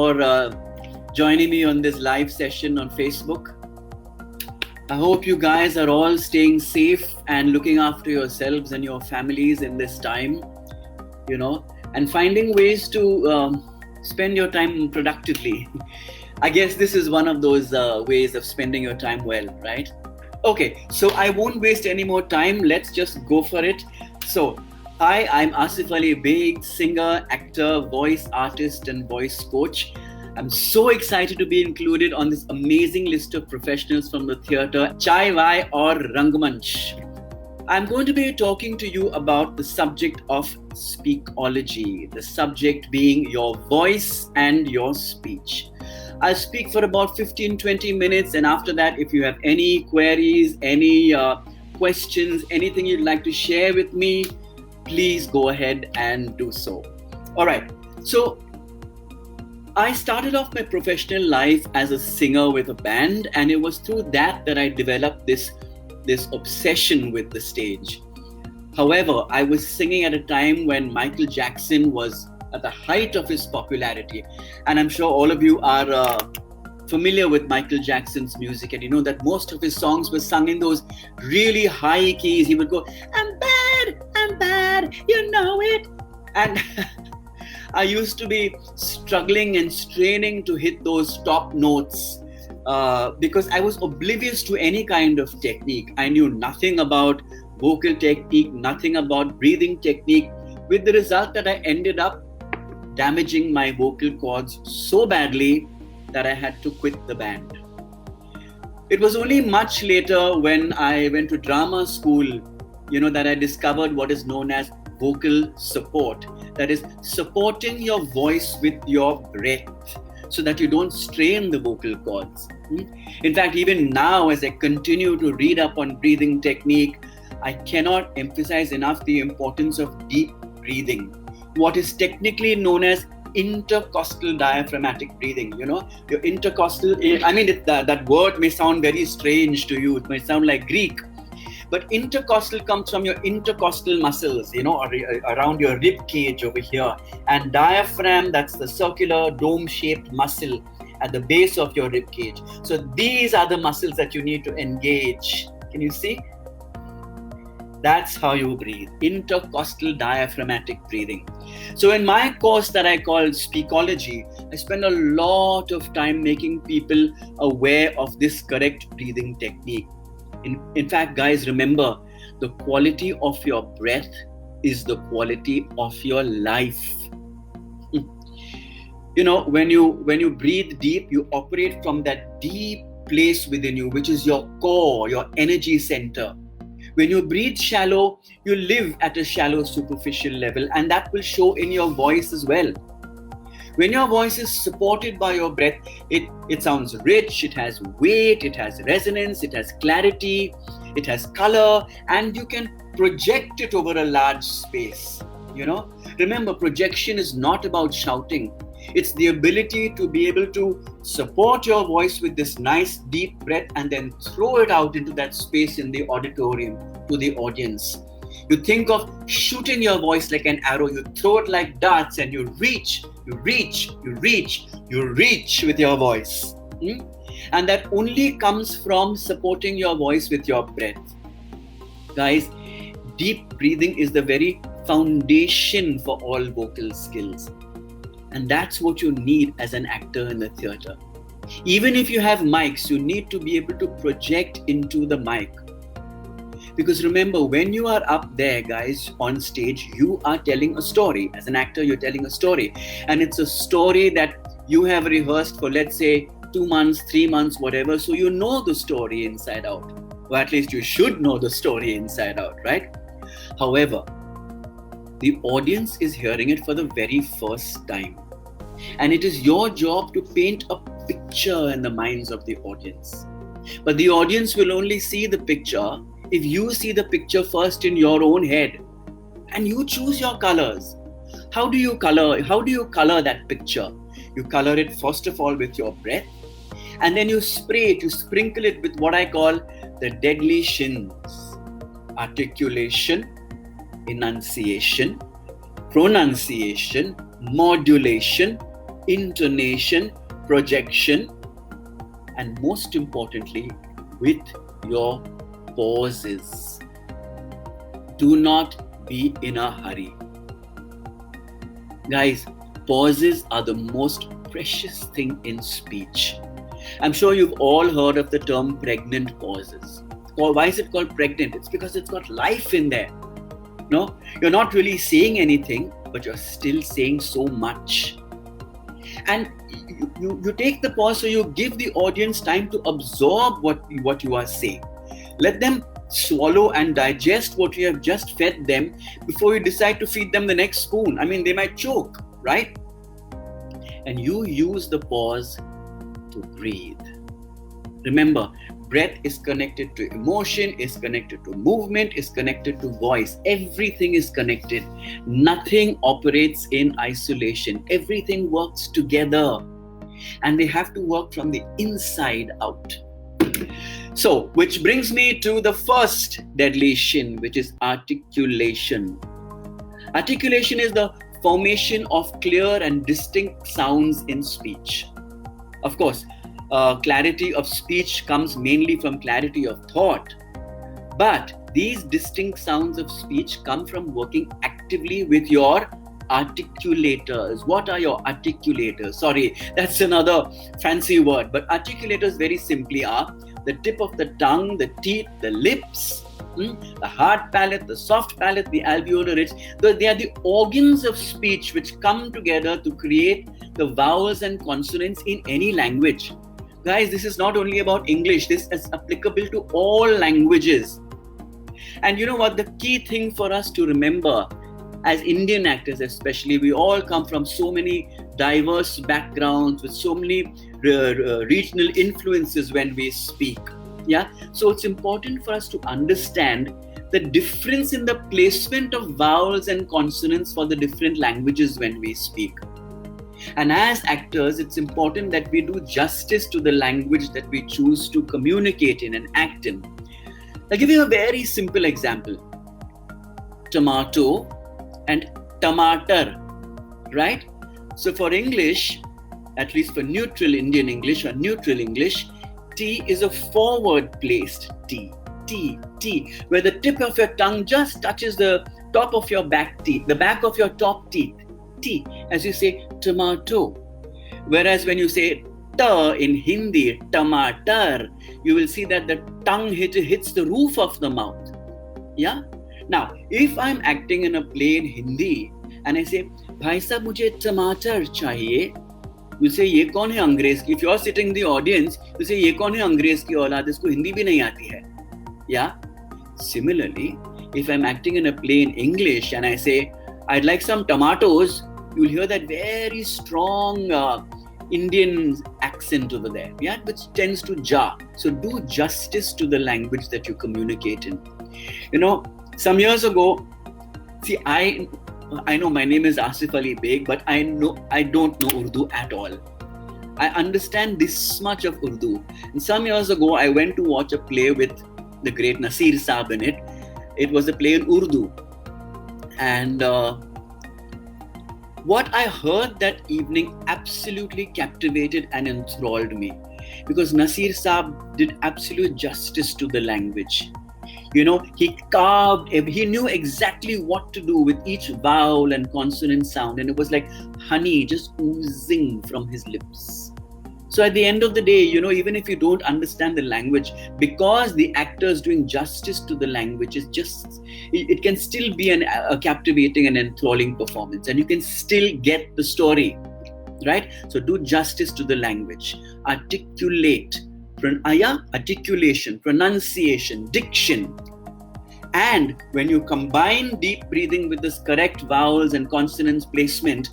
for joining me on this live session on Facebook. I hope you guys are all staying safe and looking after yourselves and your families in this time, and finding ways to spend your time productively. I guess this is one of those ways of spending your time well, right? Okay, so I won't waste any more time. Let's just go for it. So, hi, I'm Asif Ali Beg, singer, actor, voice artist, and voice coach. I'm so excited to be included on this amazing list of professionals from the theatre, Chai Vai or Rangamanch. I'm going to be talking to you about the subject of speakology, the subject being your voice and your speech. I'll speak for about 15-20 minutes, and after that, if you have any queries, any questions, anything you'd like to share with me, please go ahead and do so. All right, so I started off my professional life as a singer with a band, and it was through that I developed this obsession with the stage. However, I was singing at a time when Michael Jackson was at the height of his popularity, and I'm sure all of you are familiar with Michael Jackson's music, and you know that most of his songs were sung in those really high keys. He would go, I'm bad, you know it. And I used to be struggling and straining to hit those top notes because I was oblivious to any kind of technique. I knew nothing about vocal technique, nothing about breathing technique, with the result that I ended up damaging my vocal cords so badly that I had to quit the band. It was only much later when I went to drama school, that I discovered what is known as vocal support. That is supporting your voice with your breath so that you don't strain the vocal cords. In fact, even now, as I continue to read up on breathing technique, I cannot emphasize enough the importance of deep breathing, what is technically known as intercostal diaphragmatic breathing. Your intercostal, that word may sound very strange to you. It may sound like Greek, but intercostal comes from your intercostal muscles, around your rib cage over here. And diaphragm, that's the circular dome-shaped muscle at the base of your rib cage. So these are the muscles that you need to engage. Can you see? That's how you breathe, intercostal diaphragmatic breathing. So in my course that I call Speakology, I spend a lot of time making people aware of this correct breathing technique. In fact, guys, remember, the quality of your breath is the quality of your life. When you breathe deep, you operate from that deep place within you, which is your core, your energy center. When you breathe shallow, you live at a shallow superficial level, and that will show in your voice as well. When your voice is supported by your breath, it sounds rich, it has weight, it has resonance, it has clarity, it has color, and you can project it over a large space. Remember, projection is not about shouting. It's the ability to be able to support your voice with this nice deep breath and then throw it out into that space in the auditorium to the audience. You think of shooting your voice like an arrow. You throw it like darts and you reach with your voice. And that only comes from supporting your voice with your breath. Guys, deep breathing is the very foundation for all vocal skills. And that's what you need as an actor in the theatre. Even if you have mics, you need to be able to project into the mic. Because remember, when you are up there, guys, on stage, you are telling a story. As an actor, you're telling a story. And it's a story that you have rehearsed for, let's say, 2 months, 3 months, whatever. So you know the story inside out. Or at least you should know the story inside out, right? However, the audience is hearing it for the very first time. And it is your job to paint a picture in the minds of the audience. But the audience will only see the picture if you see the picture first in your own head and you choose your colors. How do you color that picture? You color it first of all with your breath, and then you sprinkle it with what I call the deadly shins: articulation, enunciation, pronunciation, modulation, intonation, projection, and most importantly, with your pauses. Do not be in a hurry. Guys, pauses are the most precious thing in speech. I'm sure you've all heard of the term pregnant pauses. Why is it called pregnant? It's because it's got life in there. No, you're not really saying anything, but you're still saying so much. And you take the pause, so you give the audience time to absorb what you are saying. Let them swallow and digest what you have just fed them before you decide to feed them the next spoon. I mean, they might choke, right? And you use the pause to breathe. Remember, breath is connected to emotion, is connected to movement, is connected to voice. Everything is connected. Nothing operates in isolation. Everything works together. And they have to work from the inside out. So, which brings me to the first deadly sin, which is articulation. Articulation is the formation of clear and distinct sounds in speech. Of course, clarity of speech comes mainly from clarity of thought. But these distinct sounds of speech come from working actively with your articulators. What are your articulators? Sorry, that's another fancy word. But articulators very simply are the tip of the tongue, the teeth, the lips, the hard palate, the soft palate, the alveolar ridge. They are the organs of speech which come together to create the vowels and consonants in any language. Guys, this is not only about English. This is applicable to all languages. And you know what? The key thing for us to remember, as Indian actors especially, we all come from so many diverse backgrounds with so many regional influences when we speak. Yeah, so it's important for us to understand the difference in the placement of vowels and consonants for the different languages when we speak. And as actors, it's important that we do justice to the language that we choose to communicate in and act in. I'll give you a very simple example. Tomato and tomater, right? So for English, at least for neutral Indian English or neutral English, T is a forward placed T, where the tip of your tongue just touches the top of your back teeth, the back of your top teeth, T, as you say tomato. Whereas when you say ta in Hindi, tomater, you will see that the tongue hits the roof of the mouth. Yeah? Now, if I'm acting in a play in Hindi and I say, Bhai sahab, mujhe tomater chahiye, you say, ye kaun hai अंग्रेज की? If you're sitting in the audience, you say, ye kaun hai अंग्रेज की औलाद, इसको हिंदी भी नहीं आती है. Yeah? Similarly, if I'm acting in a play in English and I say, I'd like some tomatoes, you'll hear that very strong Indian accent over there, yeah, which tends to jar. So do justice to the language that you communicate in. You know, some years ago, see, I know my name is Asif Ali Beg, but I don't know Urdu at all. I understand this much of Urdu. And some years ago, I went to watch a play with the great Nasir Saab in it. It was a play in Urdu. And what I heard that evening absolutely captivated and enthralled me, because Nasir Saab did absolute justice to the language. You know, he knew exactly what to do with each vowel and consonant sound, and it was like honey just oozing from his lips. So at the end of the day, you know, even if you don't understand the language, because the actor is doing justice to the language, it can still be a captivating and enthralling performance, and you can still get the story, right? So do justice to the language. Articulate. Articulation, pronunciation, diction. And when you combine deep breathing with this correct vowels and consonants placement,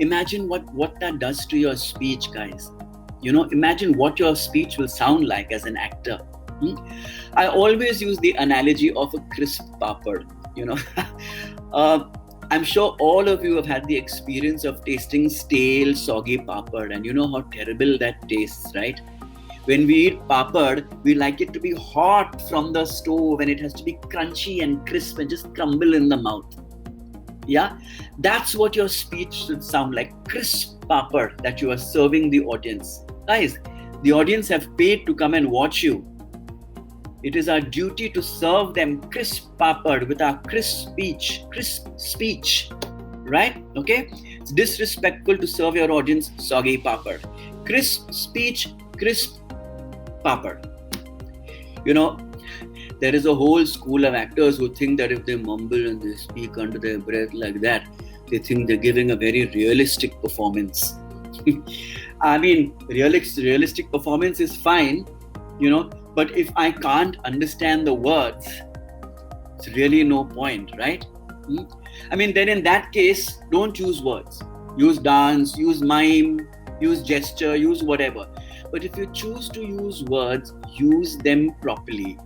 imagine what that does to your speech, guys. You know, imagine what your speech will sound like as an actor. I always use the analogy of a crisp papad. You know, I'm sure all of you have had the experience of tasting stale, soggy papad, and you know how terrible that tastes, right? When we eat papad, we like it to be hot from the stove, and it has to be crunchy and crisp and just crumble in the mouth. Yeah, that's what your speech should sound like, crisp papad that you are serving the audience. Guys, the audience have paid to come and watch you. It is our duty to serve them crisp papad with our crisp speech, right? Okay? It's disrespectful to serve your audience soggy papad. Crisp speech, crisp papad. You know, there is a whole school of actors who think that if they mumble and they speak under their breath like that, they think they're giving a very realistic performance. I mean, realistic performance is fine, but if I can't understand the words, it's really no point, right? I mean, then in that case, don't use words. Use dance, use mime, use gesture, use whatever. But if you choose to use words, use them properly.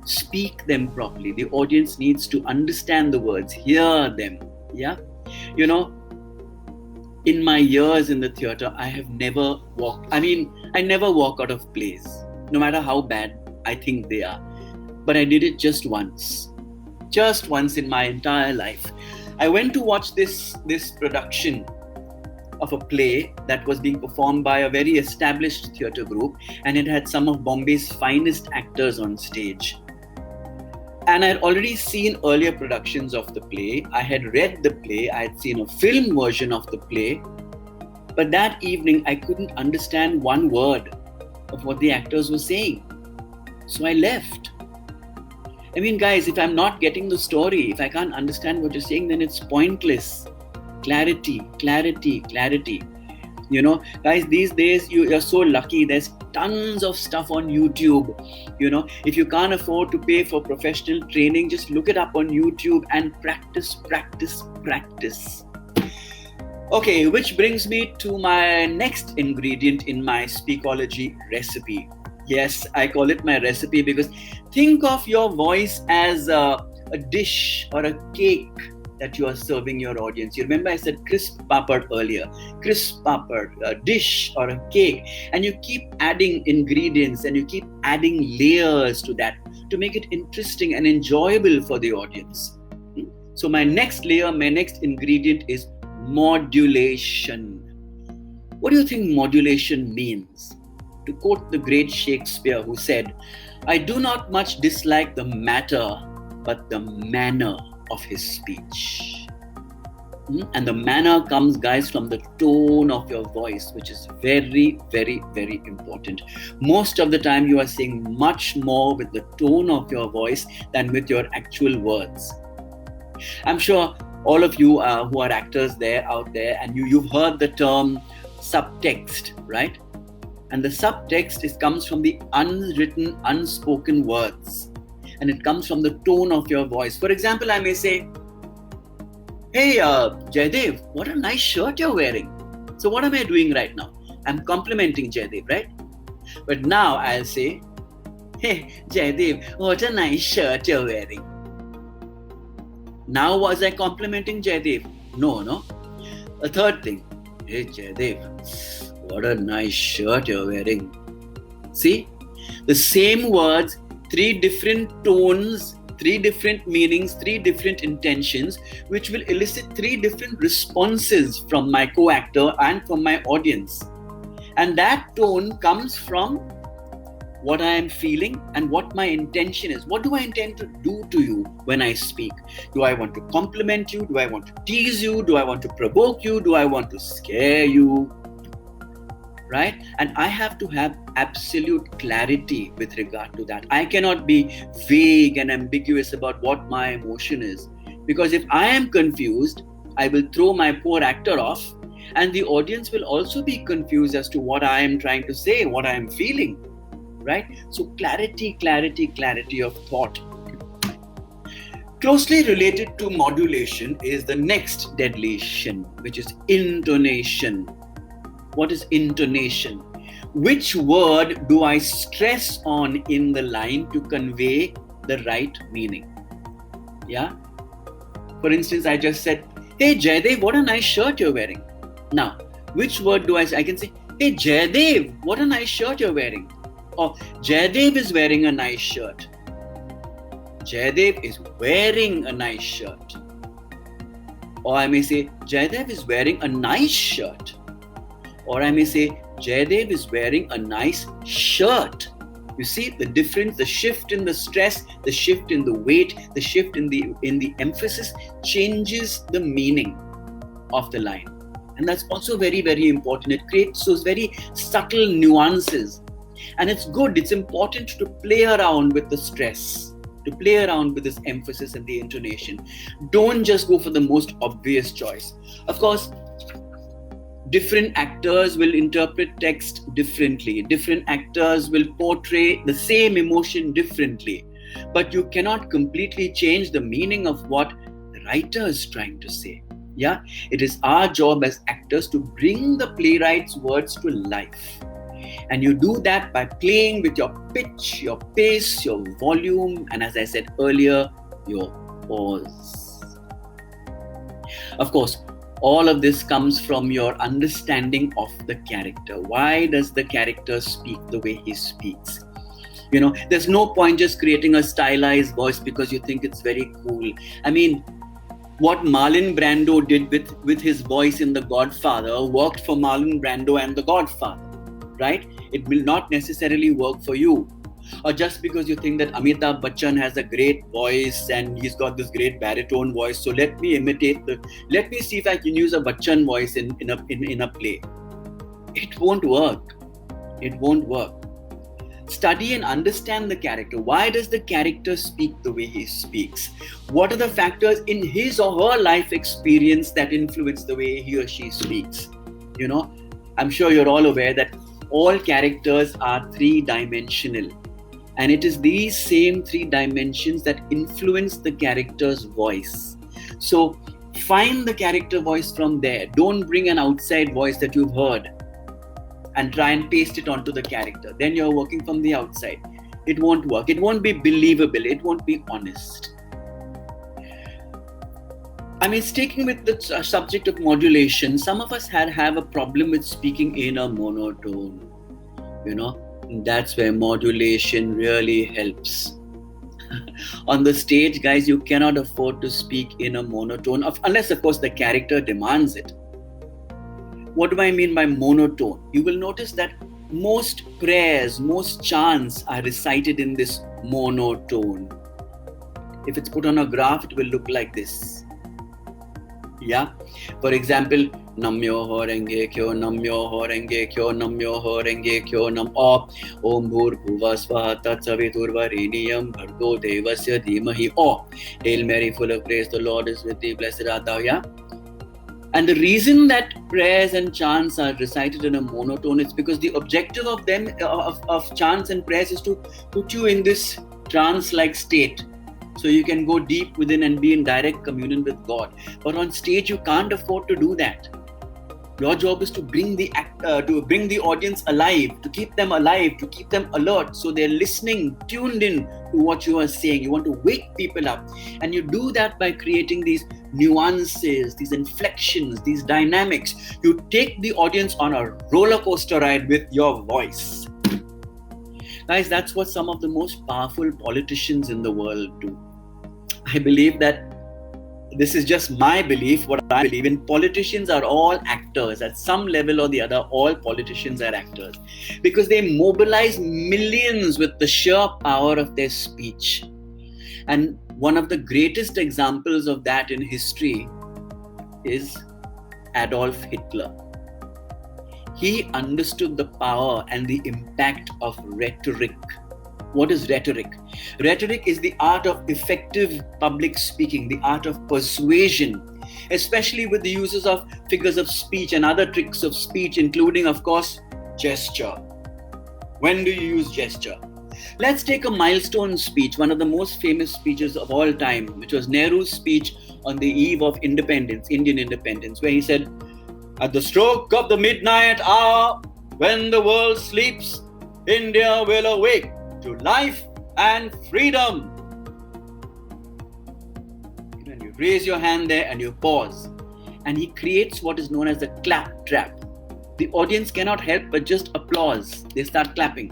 Speak them properly. The audience needs to understand the words, hear them. Yeah? In my years in the theatre, I never walk out of plays, no matter how bad I think they are. But I did it just once in my entire life. I went to watch this production of a play that was being performed by a very established theatre group, and it had some of Bombay's finest actors on stage. And I had already seen earlier productions of the play. I had read the play. I had seen a film version of the play. But that evening, I couldn't understand one word of what the actors were saying. So I left. I mean, guys, if I'm not getting the story, if I can't understand what you're saying, then it's pointless. Clarity. Guys, these days you're so lucky. There's tons of stuff on YouTube. If you can't afford to pay for professional training, just look it up on YouTube and practice. Okay, which brings me to my next ingredient in my Speakology recipe. Yes, I call it my recipe because think of your voice as a dish or a cake that you are serving your audience. You remember I said crisp papad earlier. Crisp papad, a dish or a cake. And you keep adding ingredients and you keep adding layers to that to make it interesting and enjoyable for the audience. So my next ingredient is modulation. What do you think modulation means? To quote the great Shakespeare, who said, "I do not much dislike the matter, but the manner of his speech." And the manner comes, guys, from the tone of your voice, which is very, very, very important. Most of the time, you are saying much more with the tone of your voice than with your actual words. I'm sure all of you who are actors out there, and you've heard the term subtext, right? And the subtext comes from the unwritten, unspoken words. And it comes from the tone of your voice. For example, I may say, "Hey, Jaidev, what a nice shirt you're wearing." So what am I doing right now? I'm complimenting Jaidev, right? But now I'll say, "Hey, Jaidev, what a nice shirt you're wearing." Now was I complimenting Jaidev? No. A third thing, "Hey, Jaidev, what a nice shirt you're wearing." See? The same words, 3 different tones, 3 different meanings, 3 different intentions, which will elicit 3 different responses from my co-actor and from my audience. And that tone comes from what I am feeling and what my intention is. What do I intend to do to you when I speak? Do I want to compliment you? Do I want to tease you? Do I want to provoke you? Do I want to scare you? Right? And I have to have absolute clarity with regard to that. I cannot be vague and ambiguous about what my emotion is. Because if I am confused, I will throw my poor actor off, and the audience will also be confused as to what I am trying to say, what I am feeling. Right? So clarity of thought. Closely related to modulation is the next deadly shin, which is intonation. What is intonation? Which word do I stress on in the line to convey the right meaning? Yeah? For instance, I just said, "Hey Jaidev, what a nice shirt you're wearing." Now, which word do I say? I can say, "Hey Jaidev, what a nice shirt you're wearing." Or, "Jaidev is wearing a nice shirt." Jaidev is wearing a nice shirt. Or I may say, "Jaidev is wearing a nice shirt." Or I may say, Jayadev is wearing a nice shirt. You see the difference, the shift in the stress, the shift in the weight, the shift in the emphasis changes the meaning of the line. And that's also very, very important. It creates those very subtle nuances. And it's good, it's important to play around with the stress, to play around with this emphasis and the intonation. Don't just go for the most obvious choice. Of course, different actors will interpret text differently. Different actors will portray the same emotion differently. But you cannot completely change the meaning of what the writer is trying to say. Yeah, it is our job as actors to bring the playwright's words to life. And you do that by playing with your pitch, your pace, your volume, and as I said earlier, your pause. Of course, all of this comes from your understanding of the character. Why does the character speak the way he speaks? You know, there's no point just creating a stylized voice because you think it's very cool. I mean, what Marlon Brando did with his voice in The Godfather worked for Marlon Brando and The Godfather, right? It will not necessarily work for you. Or just because you think that Amitabh Bachchan has a great voice and he's got this great baritone voice, so let me see if I can use a Bachchan voice in a play. It won't work. It won't work. Study and understand the character. Why does the character speak the way he speaks? What are the factors in his or her life experience that influence the way he or she speaks? You know, I'm sure you're all aware that all characters are three-dimensional. And it is these same three dimensions that influence the character's voice. So find the character voice from there. Don't bring an outside voice that you've heard and try and paste it onto the character. Then you're working from the outside. It won't work. It won't be believable. It won't be honest. I mean, sticking with the subject of modulation, some of us have a problem with speaking in a monotone. You know, that's where modulation really helps. On the stage, guys, you cannot afford to speak in a monotone, unless, of course, the character demands it. What do I mean by monotone? You will notice that most prayers, most chants are recited in this monotone. If it's put on a graph, it will look like this. Yeah. For example, Namyo Horenge Kyo, Namyo Horenge Kyo, Namyo Horenge Kyo, Nam Om Bhur Bhuva Swaha Tat Saviturvareniyam Bhargo Devasya Dhimahi. Hail Mary, full of grace, the Lord is with thee, blessed art thou. Yeah. And the reason that prayers and chants are recited in a monotone is because the objective of them, of chants and prayers, is to put you in this trance-like state. So you can go deep within and be in direct communion with God. But on stage, you can't afford to do that. Your job is to bring the audience alive, to keep them alive, to keep them alert, so they're listening, tuned in to what you are saying. You want to wake people up, and you do that by creating these nuances, these inflections, these dynamics. You take the audience on a roller coaster ride with your voice. Guys, that's what some of the most powerful politicians in the world do. I believe that this is just my belief, what I believe in. Politicians are all actors. At some level or the other, all politicians are actors. Because they mobilize millions with the sheer power of their speech. And one of the greatest examples of that in history is Adolf Hitler. He understood the power and the impact of rhetoric. What is rhetoric? Rhetoric is the art of effective public speaking, the art of persuasion, especially with the uses of figures of speech and other tricks of speech, including, of course, gesture. When do you use gesture? Let's take a milestone speech, one of the most famous speeches of all time, which was Nehru's speech on the eve of independence, Indian independence, where he said, "At the stroke of the midnight hour, when the world sleeps, India will awake to life and freedom." And you raise your hand there and you pause. And he creates what is known as the clap trap. The audience cannot help but just applause. They start clapping.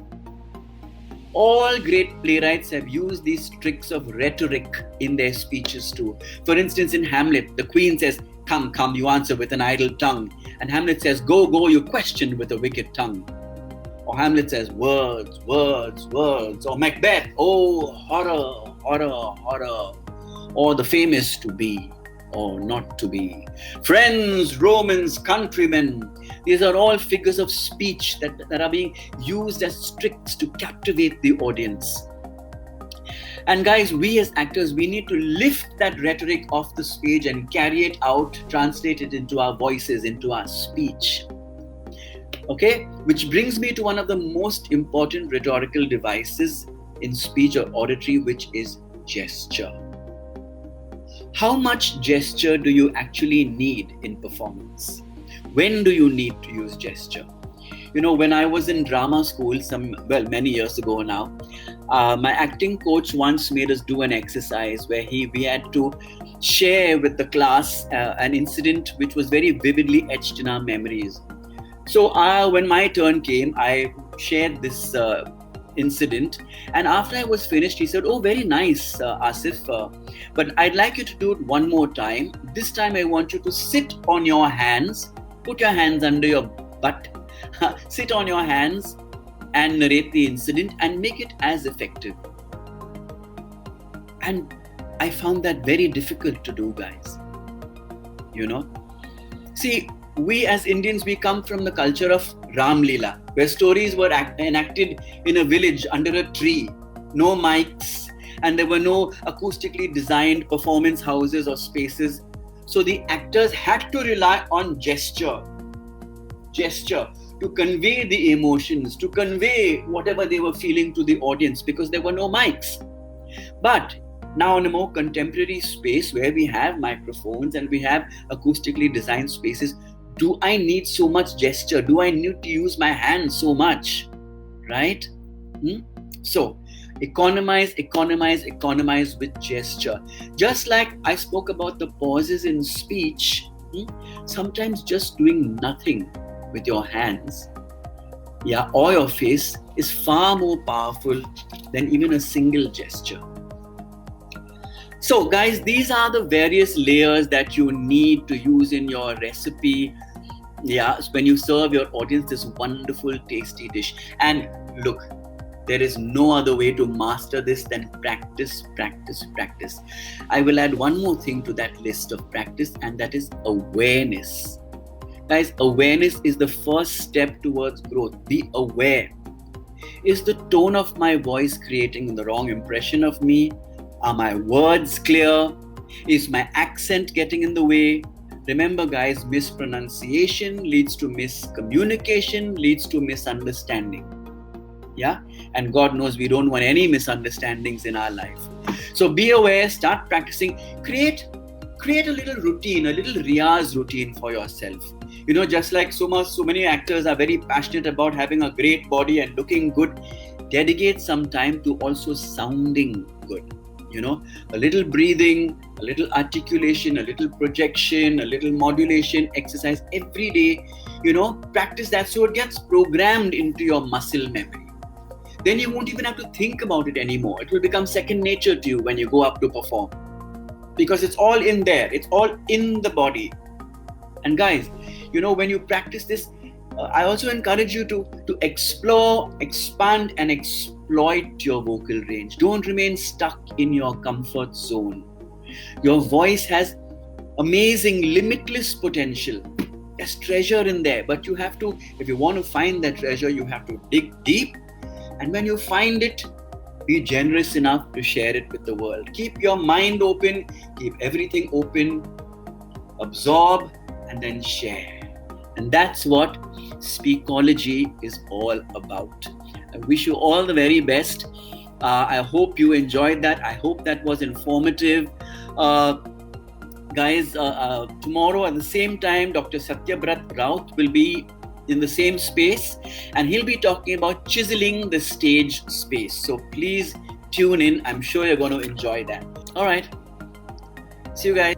All great playwrights have used these tricks of rhetoric in their speeches too. For instance, in Hamlet, the queen says, "Come, come, you answer with an idle tongue." And Hamlet says, go, go, you question with a wicked tongue. Or Hamlet says, words, words, words. Or Macbeth, oh, horror, horror, horror. Or the famous to be or not to be. Friends, Romans, countrymen. These are all figures of speech that are being used as tricks to captivate the audience. And guys, we as actors, we need to lift that rhetoric off the stage and carry it out, translate it into our voices, into our speech. Okay, which brings me to one of the most important rhetorical devices in speech or auditory, which is gesture. How much gesture do you actually need in performance? When do you need to use gesture? You know, when I was in drama school many years ago now, my acting coach once made us do an exercise where we had to share with the class an incident which was very vividly etched in our memories. So when my turn came, I shared this incident, and after I was finished, he said, "Oh, very nice, Asif, but I'd like you to do it one more time. This time I want you to sit on your hands, put your hands under your butt, sit on your hands and narrate the incident and make it as effective." And I found that very difficult to do, guys. You know, see, we as Indians, we come from the culture of Ram Leela, where stories were enacted in a village under a tree, no mics, and there were no acoustically designed performance houses or spaces. So the actors had to rely on gesture to convey the emotions, to convey whatever they were feeling to the audience, because there were no mics. But now in a more contemporary space where we have microphones and we have acoustically designed spaces, do I need so much gesture? Do I need to use my hands so much? Right? So, economize with gesture. Just like I spoke about the pauses in speech, sometimes just doing nothing with your hands, or your face is far more powerful than even a single gesture. So guys, these are the various layers that you need to use in your recipe, when you serve your audience this wonderful, tasty dish. And look, there is no other way to master this than practice. I will add one more thing to that list of practice, and that is awareness. Guys, awareness is the first step towards growth. Be aware. Is the tone of my voice creating the wrong impression of me? Are my words clear? Is my accent getting in the way? Remember, guys, mispronunciation leads to miscommunication, leads to misunderstanding. And God knows we don't want any misunderstandings in our life. So be aware, start practicing, create a little routine, a little riyaz routine for yourself. You know, just like so many actors are very passionate about having a great body and looking good, dedicate some time to also sounding good. You know, a little breathing, a little articulation, a little projection, a little modulation exercise every day. You know, practice that so it gets programmed into your muscle memory. Then you won't even have to think about it anymore. It will become second nature to you when you go up to perform, because it's all in there. It's all in the body. And guys, you know, when you practice this, I also encourage you to explore, expand and exploit your vocal range. Don't remain stuck in your comfort zone. Your voice has amazing, limitless potential. There's treasure in there, but you have to, if you want to find that treasure, you have to dig deep. And when you find it, be generous enough to share it with the world. Keep your mind open, keep everything open, absorb and then share. And that's what Speakology is all about. I wish you all the very best. I hope you enjoyed that. I hope that was informative. Guys, tomorrow at the same time, Dr. Satyabrat Raut will be in the same space, and he'll be talking about chiseling the stage space. So please tune in. I'm sure you're going to enjoy that. All right. See you guys.